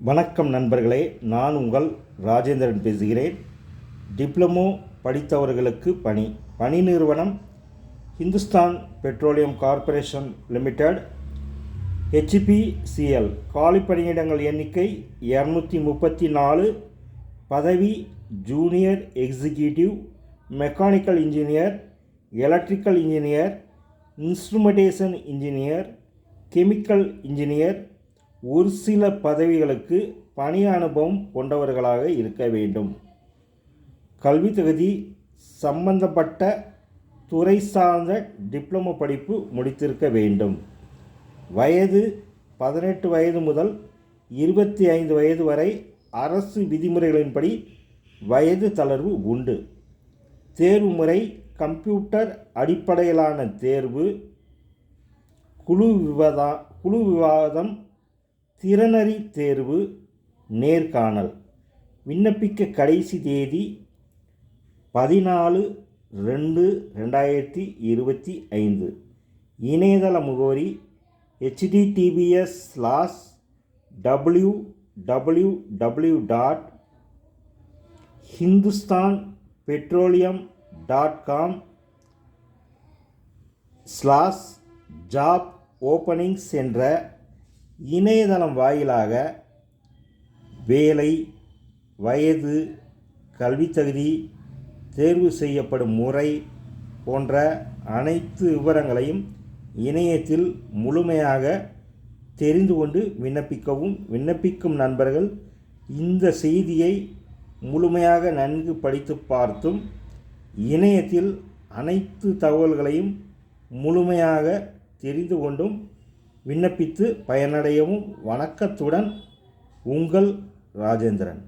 வணக்கம் நண்பர்களே, நான் உங்கள் ராஜேந்திரன் பேசுகிறேன். டிப்ளமோ படித்தவர்களுக்கு பணி நிறுவனம் Hindustan petroleum corporation limited HPCL. காலி பணியிடங்கள் எண்ணிக்கை 234. பதவி junior executive, mechanical engineer, electrical engineer, instrumentation engineer, chemical engineer. ஒரு சில பதவிகளுக்கு பணி அனுபவம் கொண்டவர்களாக இருக்க வேண்டும். கல்வி தகுதி சம்பந்தப்பட்ட துறை சார்ந்த டிப்ளமோ படிப்பு முடித்திருக்க வேண்டும். வயது 18 வயது முதல் 25 வயது வரை. அரசு விதிமுறைகளின்படி வயது தளர்வு உண்டு. தேர்வு முறை கம்ப்யூட்டர் அடிப்படையிலான தேர்வு, குழு விவாதம், திறனறி தேர்வு, நேர்காணல். விண்ணப்பிக்க கடைசி தேதி 14/2/2025. இணையதள முகவரி https://www.hindustanpetroleum.com/job-openings என்ற இணையதளம் வாயிலாக வேலை, வயது, கல்வி தகுதி, தேர்வு செய்யப்படும் முறை போன்ற அனைத்து விவரங்களையும் இணையத்தில் முழுமையாக தெரிந்து கொண்டு விண்ணப்பிக்கவும். விண்ணப்பிக்கும் நண்பர்கள் இந்த செய்தியை முழுமையாக நன்கு படித்து பார்த்தும் இணையத்தில் அனைத்து தகவல்களையும் முழுமையாக தெரிந்து கொண்டும் விண்ணப்பித்து பயனடையவும். வணக்கத்துடன், உங்கள் ராஜேந்திரன்.